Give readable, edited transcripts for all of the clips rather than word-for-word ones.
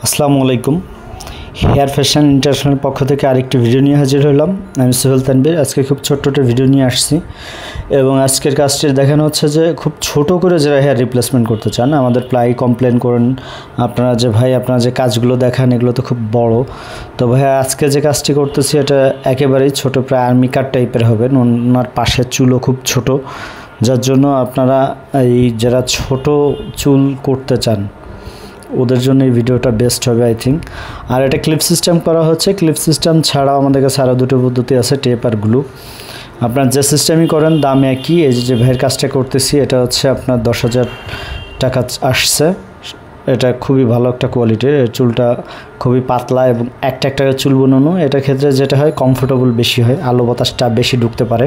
আসসালামু আলাইকুম। Hair fashion international পক্ষ থেকে আরেকটি ভিডিও নিয়ে হাজির হলাম। আমি সোহেল তানভীর। আজকে খুব ছোট্ট একটা ভিডিও নিয়ে আসছি এবং আজকের কাজটি দেখানো হচ্ছে যে খুব ছোট করে যারা হেয়ার রিপ্লেসমেন্ট করতে চান, আমাদের প্রায় কমপ্লেন করেন আপনারা যে ভাই আপনারা যে কাজগুলো দেখান এগুলো তো খুব বড়। তো ভাই আজকে যে কাজটি করতেছি এটা একেবারেই ছোট, প্রায় আর্মি কাট টাইপের হবে। ওনার পাশের চুলও খুব ছোট, যার জন্য আপনারা এই যারা ছোট চুল করতে চান ওদের জন্য এই ভিডিওটা বেস্ট হবে আই থিঙ্ক। আর এটা ক্লিপ সিস্টেম করা হচ্ছে। ক্লিপ সিস্টেম ছাড়াও আমাদের কাছে আরও দুটো পদ্ধতি আছে, টেপ আর গ্লু। আপনার যে সিস্টেমই করেন দাম একই। এই যে ভাইয়ের কাজটা করতেছি এটা হচ্ছে আপনার 10,000 টাকা আসছে। এটা খুবই ভালো একটা কোয়ালিটির, চুলটা খুবই পাতলা এবং একটা চুল বানানো। এটার ক্ষেত্রে যেটা হয় কমফোর্টেবল বেশি হয়, আলো বাতাসটা বেশি ঢুকতে পারে।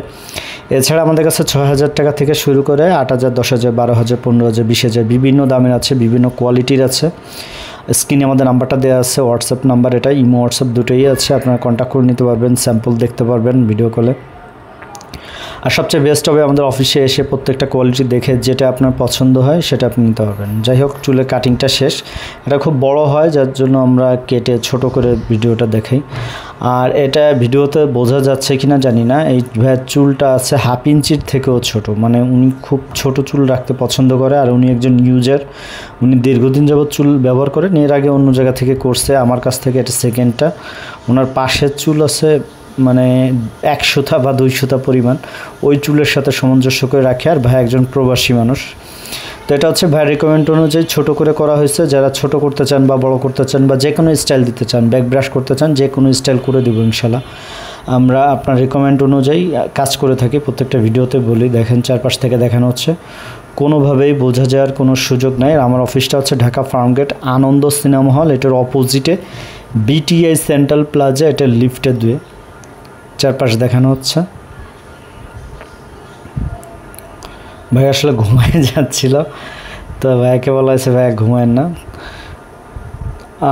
এছাড়া আমাদের কাছে 6,000 টাকা থেকে শুরু করে 8,000, 10,000, 12,000, 15,000, 20,000 বিভিন্ন দামের আছে, বিভিন্ন কোয়ালিটির আছে। স্ক্রিনে আমাদের নাম্বারটা দেওয়া আছে, হোয়াটসঅ্যাপ নাম্বার এটা, ইমো হোয়াটসঅ্যাপ দুটোই আছে। আপনারা কন্ট্যাক্ট করে নিতে পারবেন, স্যাম্পল দেখতে পারবেন ভিডিও কলে। আর সবচেয়ে বেস্ট হবে আমাদের অফিসে এসে প্রত্যেকটা কোয়ালিটি দেখে যেটা আপনার পছন্দ হয় সেটা আপনি নিতে পারবেন। যাই হোক, চুলের কাটিংটা শেষ। এটা খুব বড় হয় যার জন্য আমরা কেটে ছোট করে ভিডিওটা দেখাই। আর এটা ভিডিওতে বোঝা যাচ্ছে কিনা জানি না, এই ভাইয়ের চুলটা আছে 1/2 ইঞ্চির থেকেও ছোট। মানে উনি খুব ছোট চুল রাখতে পছন্দ করে। আর উনি একজন ইউজার, উনি দীর্ঘদিন যাবৎ চুল ব্যবহার করেন। এর আগে অন্য জায়গা থেকে করছে, আমার কাছ থেকে এটা সেকেন্ডটা। ওনার পাশের চুল আছে মানে 1 সুতা বা 2 সুতা পরিমাণ, ওই চুলের সাথে সামঞ্জস্য করে রাখে। আর ভাই একজন প্রবাসী মানুষ। তো এটা হচ্ছে ভাইয়ের রিকমেন্ড অনুযায়ী ছোট করে করা হয়েছে। যারা ছোট করতে চান বা বড় করতে চান বা যে কোনো স্টাইল দিতে চান, ব্যাক ব্রাশ করতে চান, যে কোনো স্টাইল করে দেবো ইনশাল্লাহ। আমরা আপনার রিকমেন্ড অনুযায়ী কাজ করে থাকি, প্রত্যেকটা ভিডিওতে বলি। দেখেন চারপাশ থেকে দেখানো হচ্ছে, কোনোভাবেই বোঝা যাওয়ার কোনো সুযোগ নাই। আমার অফিসটা হচ্ছে ঢাকা ফার্মগেট আনন্দ সিনেমা হল, এটার অপোজিটে বিটিআই সেন্ট্রাল প্লাজা, এটা লিফটে 2। চারপাশ দেখানো হচ্ছে। ভাই আসলে ঘুমায় যাচ্ছিল, তো ভাইয়াকে বলা হয়েছে ভাইয়া ঘুমায়েন না।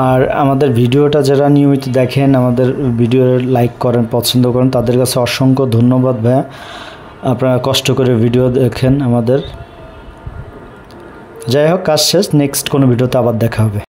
আর আমাদের ভিডিওটা যারা নিয়মিত দেখেন, আমাদের ভিডিও লাইক করেন, পছন্দ করেন, তাদের কাছে অসংখ্য ধন্যবাদ ভাইয়া। আপনারা কষ্ট করে ভিডিও দেখেন আমাদের। যাই হোক, কাজ শেষ। নেক্সট কোনো ভিডিওতে আবার দেখা হবে।